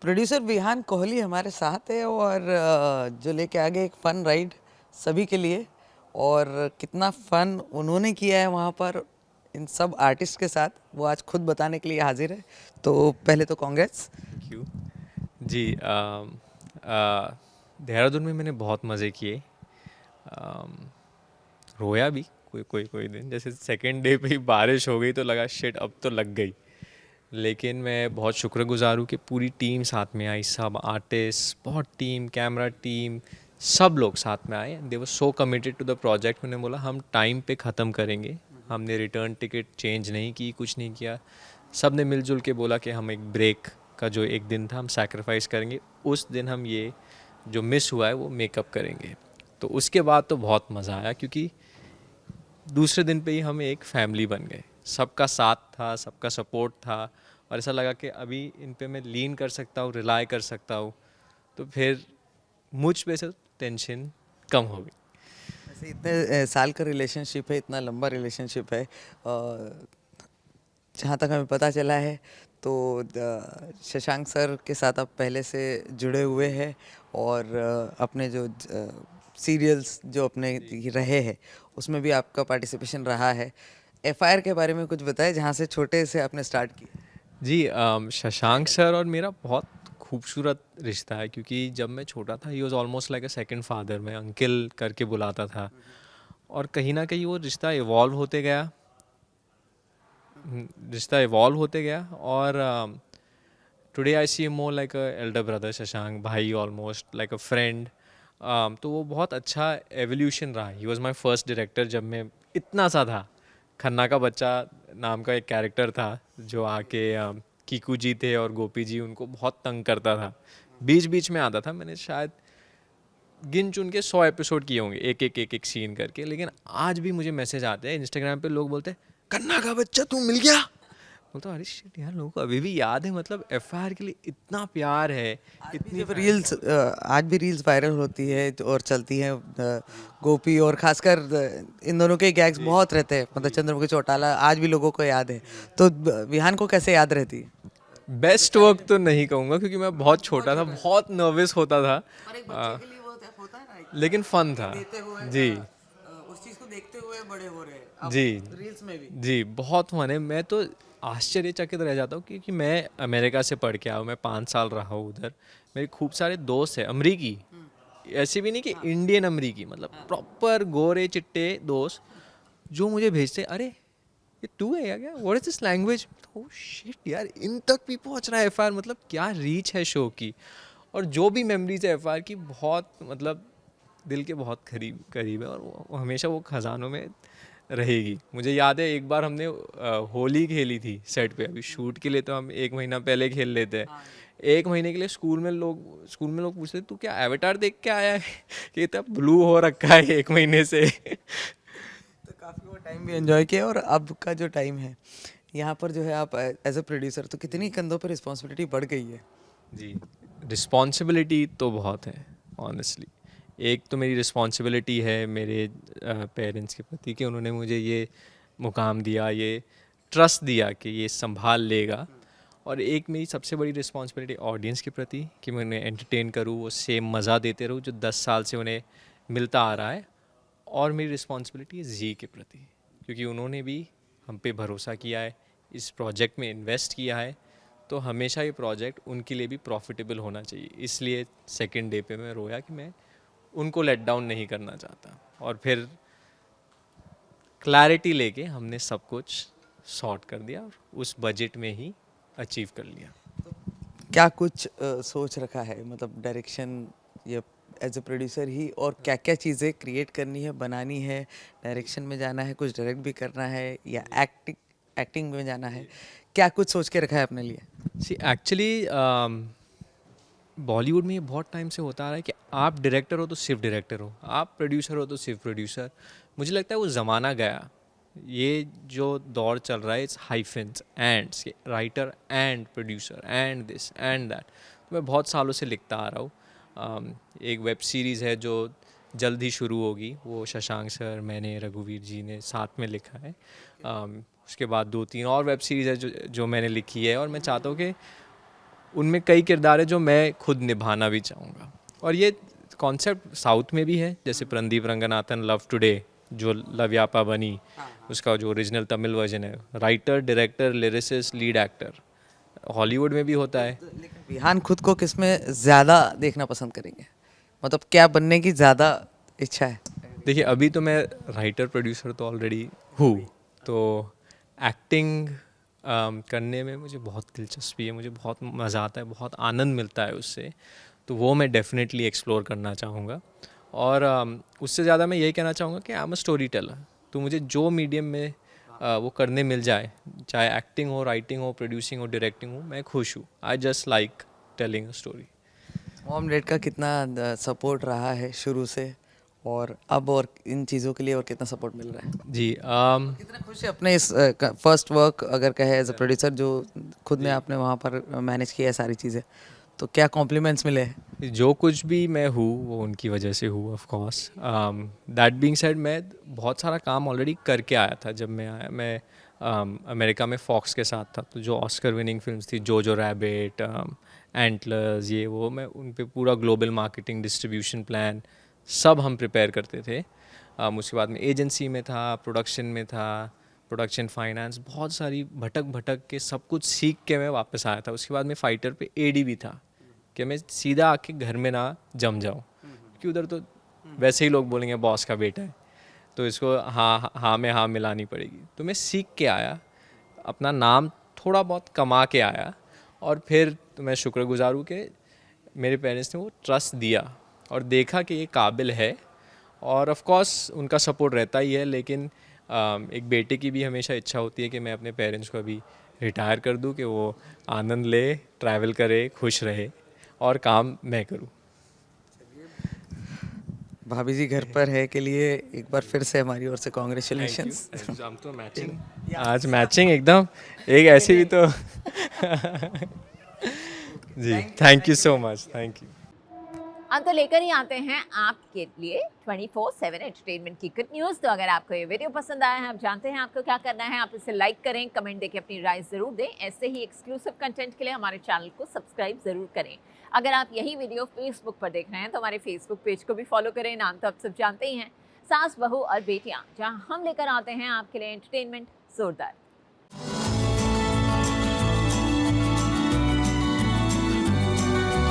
Producer Vihaan Kohli हमारे साथ है और जो लेके आगे एक फन राइड सभी के लिए। और कितना फन उन्होंने किया है वहाँ पर इन सब आर्टिस्ट के साथ, वो आज खुद बताने के लिए हाजिर है। तो पहले तो कांग्रेस। थैंक यू जी। देहरादून में मैंने बहुत मज़े किए। अम, रोया भी कोई कोई कोई दिन, जैसे सेकेंड डे पे ही बारिश हो गई तो लगा शिट अब तो लग गई। लेकिन मैं बहुत शुक्रगुजार हूँ कि पूरी टीम साथ में आई, सब आर्टिस्ट, बहुत टीम, कैमरा टीम, सब लोग साथ में आए। They were so committed to the project. मैंने बोला हम टाइम पे ख़त्म करेंगे। हमने रिटर्न टिकट चेंज नहीं की, कुछ नहीं किया। सब ने मिलजुल के बोला कि हम एक ब्रेक का जो एक दिन था हम सैक्रिफाइस करेंगे। उस दिन हम ये जो मिस हुआ है वो मेकअप करेंगे। तो उसके बाद तो बहुत मज़ा आया, क्योंकि दूसरे दिन पे ही हम एक फैमिली बन गए। सबका साथ था, सबका सपोर्ट था, और ऐसा लगा कि अभी इन पे मैं लीन कर सकता हूँ, रिलाई कर सकता हूँ। तो फिर मुझ पे से टेंशन कम हो गई। ऐसे इतने साल का रिलेशनशिप है, इतना लंबा रिलेशनशिप है। जहाँ तक हमें पता चला है तो शशांक सर के साथ आप पहले से जुड़े हुए हैं और अपने जो सीरियल्स जो अपने रहे हैं उसमें भी आपका पार्टिसिपेशन रहा है। एफआईआर के बारे में कुछ बताएं, जहाँ से छोटे से आपने स्टार्ट किया। जी, शशांक सर और मेरा बहुत खूबसूरत रिश्ता है, क्योंकि जब मैं छोटा था he was almost like a second father. मैं अंकल करके बुलाता था, और कहीं ना कहीं वो रिश्ता इवॉल्व होते गया। रिश्ता इवॉल्व होते गया, और today I see more like a elder brother. Shashank भाई, ऑलमोस्ट लाइक अ फ्रेंड। तो वो बहुत अच्छा एवोल्यूशन रहा। He was my first director जब मैं इतना सा था। खन्ना का बच्चा नाम का एक कैरेक्टर था जो आके कीकू जी थे और गोपी जी उनको बहुत तंग करता था। बीच बीच में आता था। मैंने शायद गिन चुन के 100 एपिसोड किए होंगे, एक एक सीन करके। लेकिन आज भी मुझे मैसेज आते हैं इंस्टाग्राम पे, लोग बोलते हैं खन्ना का बच्चा तू मिल गया। बोलता हूँ अरे शिट यार, लोगों को अभी भी याद है। मतलब एफआईआर के लिए इतना प्यार है, इतनी जब फैन रील्स फॉलोइंग। आज भी रील्स वायरल होती है और चलती हैं, गोपी और खासकर इन दोनों के गैग्स जी बहुत रहते हैं, मतलब जी चंद्रमुखी चौटाला आज भी लोगों को याद है। जी। तो विहान को कैसे याद रहती है? बेस्ट वर्क तो नहीं कहूँगा, क्योंकि मैं बहुत छोटा था, बहुत नर्वस होता था। पर एक बच्चे आ, के लिए वो होता है ना, एक लेकिन फन धमकी था। देते हुए जी उस चीज को देखते हुए बड़े हो रहे हैं अब जी रील्स में भी। जी, बहुत फन है। मैं तो आश्चर्यचकित रह जाता हूँ, क्योंकि मैं अमेरिका से पढ़ के आया हूँ। मैं 5 साल रहा हूँ उधर। मेरे खूब सारे दोस्त हैं अमरीकी। ऐसे भी नहीं कि इंडियन अमरीकी, मतलब प्रॉपर गोरे चिट्टे दोस्त जो मुझे भेजते, अरे ये तू है या क्या, what is this language. Oh shit यार, इन तक भी पहुंच रहा है एफआईआर। मतलब क्या रीच है शो की। और जो भी मेमोरीज है एफआईआर की, बहुत मतलब दिल के बहुत करीब करीब है, और वो हमेशा वो खजानों में रहेगी। मुझे याद है एक बार हमने होली खेली थी सेट पे। अभी शूट के लिए तो हम 1 महीना पहले खेल लेते हैं। 1 महीने के लिए स्कूल में लोग पूछते तू क्या एवेटार देख के आया है कि इतना ब्लू हो रखा है 1 महीने से। तो काफी वो टाइम भी एंजॉय किया, और अब का जो टाइम है यहाँ पर जो है आप एज अ प्रोड्यूसर, तो कितनी कंधों पर रिस्पॉन्सिबिलिटी बढ़ गई है? जी, रिस्पॉन्सिबिलिटी तो बहुत है ऑनेस्टली। एक तो मेरी रिस्पॉन्सिबिलिटी है मेरे पेरेंट्स के प्रति, कि उन्होंने मुझे ये मुकाम दिया, ये ट्रस्ट दिया कि ये संभाल लेगा। और एक मेरी सबसे बड़ी रिस्पॉन्सिबिलिटी ऑडियंस के प्रति, कि मैं उन्हें एंटरटेन करूँ, वो सेम मज़ा देते रहूँ जो 10 साल से उन्हें मिलता आ रहा है। और मेरी रिस्पॉन्सिबिलिटी है जी के प्रति, क्योंकि उन्होंने भी हम पे भरोसा किया है, इस प्रोजेक्ट में इन्वेस्ट किया है। तो हमेशा ये प्रोजेक्ट उनके लिए भी प्रॉफिटेबल होना चाहिए। इसलिए सेकेंड डे पे मैं रोया कि मैं उनको लेट डाउन नहीं करना चाहता। और फिर क्लैरिटी लेके हमने सब कुछ सॉर्ट कर दिया, और उस बजट में ही अचीव कर लिया। क्या कुछ सोच रखा है, मतलब डायरेक्शन या एज अ प्रोड्यूसर ही, और क्या क्या चीज़ें क्रिएट करनी है, बनानी है? डायरेक्शन में जाना है, कुछ डायरेक्ट भी करना है, या एक्टिंग एक्टिंग में जाना है? क्या कुछ सोच के रखा है अपने लिए? सी एक्चुअली बॉलीवुड में ये बहुत टाइम से होता आ रहा है कि आप डायरेक्टर हो तो सिर्फ डायरेक्टर हो, आप प्रोड्यूसर हो तो सिर्फ प्रोड्यूसर। मुझे लगता है वो ज़माना गया। ये जो दौर चल रहा है, it's hyphens ands, writer and producer and this and that. तो मैं बहुत सालों से लिखता आ रहा हूँ। एक वेब सीरीज़ है जो जल्द ही शुरू होगी, वो शशांक सर, मैंने, रघुवीर जी ने साथ में लिखा है। उसके बाद 2-3 और वेब सीरीज़ है जो मैंने लिखी है, और मैं चाहता हूँ कि उनमें कई किरदार है जो मैं खुद निभाना भी चाहूँगा। और ये कॉन्सेप्ट साउथ में भी है, जैसे प्रदीप रंगनाथन लव टुडे जो लव्यापा बनी, उसका जो ओरिजिनल तमिल वर्जन है, writer, director, lyricist, lead actor, Hollywood में भी होता है। लेकिन विहान खुद को किस में ज़्यादा देखना पसंद करेंगे, मतलब क्या बनने की ज़्यादा इच्छा है? देखिए अभी तो मैं राइटर प्रोड्यूसर तो ऑलरेडी हूँ, तो एक्टिंग करने में मुझे बहुत दिलचस्पी है, मुझे बहुत मज़ा आता है, बहुत आनंद मिलता है उससे, तो वो मैं डेफिनेटली एक्सप्लोर करना चाहूँगा। और उससे ज़्यादा मैं यही कहना चाहूँगा कि I am a story teller, तो मुझे जो मीडियम में वो करने मिल जाए, चाहे एक्टिंग हो, राइटिंग हो, प्रोड्यूसिंग हो, डायरेक्टिंग हो, मैं खुश हूँ। I just like telling a story. Mom dad का कितना सपोर्ट रहा है शुरू से, और अब और इन चीज़ों के लिए और कितना सपोर्ट मिल रहा है? जी कितना खुश है अपने इस फर्स्ट वर्क अगर कहे एज अ प्रोड्यूसर, जो खुद ने आपने वहाँ पर मैनेज किया है सारी चीज़ें, तो क्या कॉम्प्लीमेंट्स मिले हैं? जो कुछ भी मैं हूँ वो उनकी वजह से हूँ, of course. That being said, मैं बहुत सारा काम ऑलरेडी करके आया था जब मैं आया। मैं अमेरिका में फॉक्स के साथ था, तो जो ऑस्कर विनिंग फिल्म्स थी, जोजो रैबिट, एंटलर्स, ये वो, मैं उन पे पूरा ग्लोबल मार्केटिंग, डिस्ट्रीब्यूशन प्लान सब हम प्रिपेयर करते थे। उसके बाद में एजेंसी में था, प्रोडक्शन में था, प्रोडक्शन फाइनेंस, बहुत सारी भटक भटक के सब कुछ सीख के मैं वापस आया था। उसके बाद में फाइटर पे एडी भी था कि मैं सीधा आके घर में ना जम जाऊँ, क्योंकि उधर तो वैसे ही लोग बोलेंगे बॉस का बेटा है, तो इसको हाँ हाँ में हाँ मिलानी पड़ेगी। तो मैं सीख के आया, अपना नाम थोड़ा बहुत कमा के आया, और फिर तो मैं शुक्रगुजार हूँ कि मेरे पेरेंट्स ने वो ट्रस्ट दिया और देखा कि ये काबिल है। और ऑफ कोर्स उनका सपोर्ट रहता ही है, लेकिन एक बेटे की भी हमेशा इच्छा होती है कि मैं अपने पेरेंट्स को अभी रिटायर कर दूं, कि वो आनंद ले, ट्रैवल करे, खुश रहे, और काम मैं करूं। भाभी जी घर पर है के लिए एक बार फिर से हमारी ओर से थैंक यू। कॉन्ग्रेचुलेशंस। हम तो मैचिंग, आज मैचिंग एकदम, एक ऐसी भी तो जी, thank you so much, thank you. हम तो लेकर ही आते हैं आपके लिए 24/7 एंटरटेनमेंट की गुड न्यूज़। तो अगर आपको ये वीडियो पसंद आया है, आप जानते हैं आपको क्या करना है, आप इसे लाइक करें, कमेंट देके अपनी राय ज़रूर दें। ऐसे ही एक्सक्लूसिव कंटेंट के लिए हमारे चैनल को सब्सक्राइब ज़रूर करें। अगर आप यही वीडियो फेसबुक पर देख रहे हैं तो हमारे फेसबुक पेज को भी फॉलो करें। नाम तो आप सब जानते ही हैं, सास, बहू और बेटियाँ, जहाँ हम लेकर आते हैं आपके लिए एंटरटेनमेंट जोरदार।